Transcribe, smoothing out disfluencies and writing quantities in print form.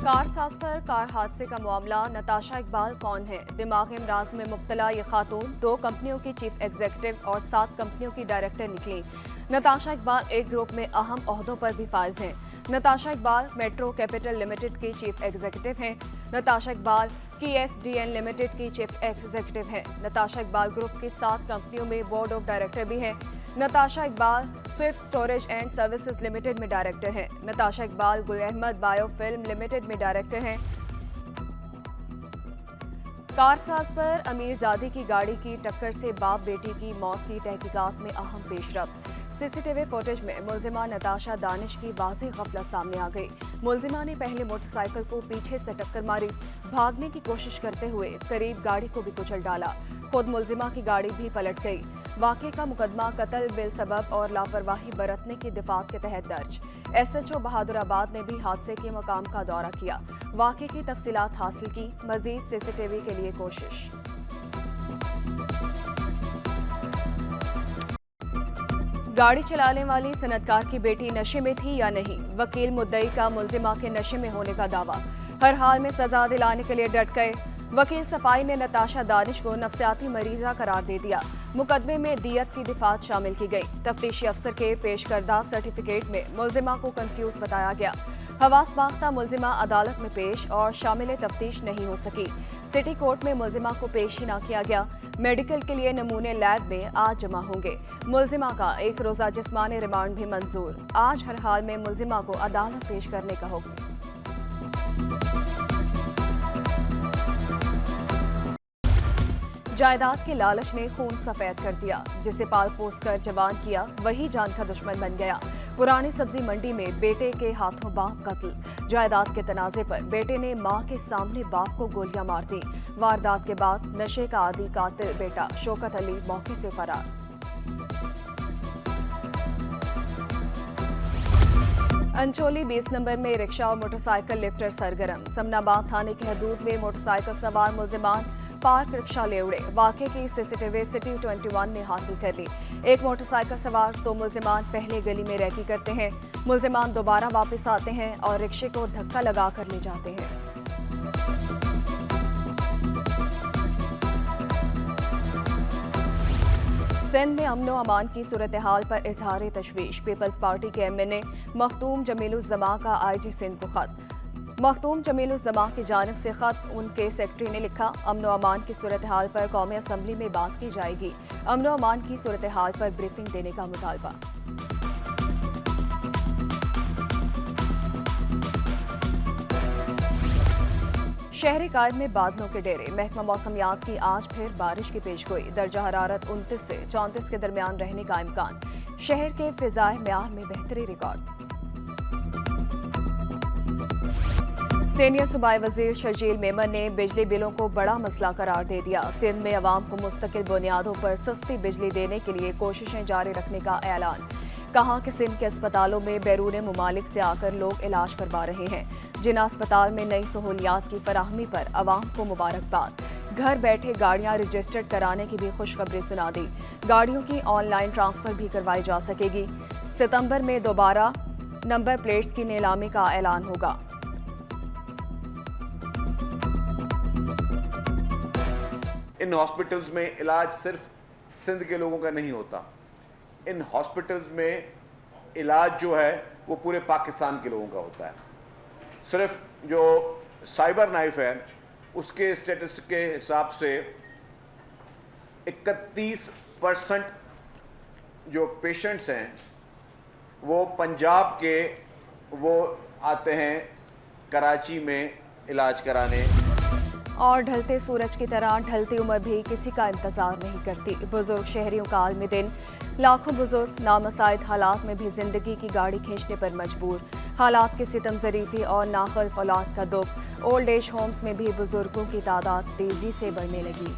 कारसाज पर कार हादसे का मामला। नताशा इकबाल कौन है? दिमागी अमराज में मुब्तला ये खातून 2 कंपनियों की चीफ एग्जीक्यूटिव और 7 कंपनियों की डायरेक्टर निकली। नताशा इकबाल एक ग्रुप में अहम ओहदों पर भी फाइज हैं। Natasha Iqbal metro capital limited की चीफ एग्जीक्यूटिव हैं। नताशा इकबाल KSDN लिमिटेड की चीफ एग्जीक्यूटिव हैं। नताशा इकबाल ग्रुप की 7 कंपनियों में बोर्ड ऑफ डायरेक्टर भी हैं। Natasha Iqbal Swift storage and services limited में डायरेक्टर हैं। Natasha Iqbal Gul Ahmed bio film limited में डायरेक्टर हैं। कारसाज पर अमीरजादी की गाड़ी की टक्कर से बाप बेटी की मौत की तहकीकात में अहम पेशरफ। CCTV फुटेज में मुलजिमा नताशा दानिश की वाज़ेह गफलत सामने आ गई। मुलजिमा ने पहले मोटरसाइकिल को पीछे से टक्कर मारी, भागने की कोशिश करते हुए करीब गाड़ी को भी कुचल डाला। खुद मुलजिमा की गाड़ी भी पलट गई। वाक़े का मुकदमा कत्ल बिलसबब और लापरवाही बरतने की दिफात के तहत दर्ज। SHO बहादुराबाद ने भी हादसे के मकाम का दौरा किया, वाक़े की तफसीलात हासिल की। मजीद CCTV के लिए कोशिश। गाड़ी चलाने वाली सनतकार की बेटी नशे में थी या नहीं? वकील मुद्दई का मुलजिमा के नशे में होने का दावा। हर हाल में सजा दिलाने के लिए डट गए। वकील सफाई ने नताशा दानिश को नफ्सियाती मरीजा करार दे दिया। मुकदमे में दियत की दिफात शामिल की गई। तफ्तीशी अफसर के पेश करदा सर्टिफिकेट में मुलजिमा को कंफ्यूज बताया गया। हवास बाख्ता मुलजिमा अदालत में पेश और शामिल तफ्तीश नहीं हो सकी। सिटी कोर्ट में मुलजिमा को पेश ही न किया गया। मेडिकल के लिए नमूने लैब में आज जमा होंगे। मुलजिमा का 1 रोजा जिस्मानी रिमांड भी मंजूर। आज हर हाल में मुलजिमा को अदालत पेश करने का हुक्म। जायदाद के लालच ने खून सफेद कर दिया। जिसे पाल पोस कर जवान किया, वही जान का दुश्मन बन गया। पुरानी सब्जी मंडी में बेटे के हाथों बाप कत्ल। जायदाद के तनाजे पर बेटे ने मां के सामने बाप को गोलियां मार दी। वारदात के बाद नशे का आदी कातिल बेटा शौकत अली मौके से फरार। अंचोली 20 नंबर में रिक्शा और मोटरसाइकिल लिफ्टर सरगर्म। समनाबाद थाने की हदूद में मोटरसाइकिल सवार मुलजिमान पार्क रिक्शा ले उड़े। वाक़े की CCTV सिटी 21 ने हासिल कर ली। एक मोटरसाइकिल सवार 2 मुलजिमान पहले गली में रैकी करते हैं। मुलजिमान दोबारा वापस आते हैं और रिक्शे को धक्का लगाकर ले जाते हैं। सिंध में अमनो अमान की सूरत हाल पर इजहार तशवीश। पीपल्स पार्टी के MNA मखदूम जमीलुज़्ज़मा का IG सिंध को खत। मखदूम जमीलुज़्ज़मा की जानिब से खत उनके सेक्रेटरी ने लिखा, अमनो अमान की सूरत हाल पर कौमी असम्बली में बात की जाएगी। अमनो अमान की सूरत हाल पर ब्रीफिंग देने का मुतालबा। शहरी कायद में बादलों के डेरे। महकमा मौसमियात की आज फिर बारिश की पेशगोई। दर्जा हरारत 29 से 34 के दरमियान रहने का इम्कान। शहर के फिजाए म्यार में बेहतरी रिकॉर्ड। सीनियर सूबाई वजीर शर्जील मेमन ने बिजली बिलों को बड़ा मसला करार दे दिया। सिंध में अवाम को मुस्तकिल बुनियादों पर सस्ती बिजली देने के लिए कोशिशें जारी रखने का ऐलान। कहा कि सिंध के अस्पतालों में बैरून मुमालिक से आकर लोग इलाज करवा रहे हैं। जिना अस्पताल में नई सहूलियात की फराहमी पर अवाम को मुबारकबाद। घर बैठे गाड़ियां रजिस्टर्ड कराने की भी खुशखबरी सुना दी। गाड़ियों की ऑनलाइन ट्रांसफर भी करवाई जा सकेगी। सितंबर में दोबारा नंबर प्लेट्स की नीलामी का ऐलान होगा। इन हॉस्पिटल्स में इलाज सिर्फ सिंध के लोगों का नहीं होता। इन हॉस्पिटल्स में इलाज जो है वो पूरे पाकिस्तान के लोगों का होता है। सिर्फ जो साइबर नाइफ है उसके स्टेटस के हिसाब से 31% जो पेशेंट्स हैं वो पंजाब के, वो आते हैं कराची में इलाज कराने। और ढलते सूरज की तरह ढलती उम्र भी किसी का इंतजार नहीं करती। बुजुर्ग शहरियों का आलमी दिन। लाखों बुजुर्ग नामसाइद हालात में भी जिंदगी की गाड़ी खींचने पर मजबूर। हालात की सितम ज़रीफ़ी और नाखुल्फ औलाद का दुख। ओल्ड एज होम्स में भी बुजुर्गों की तादाद तेजी से बढ़ने लगी।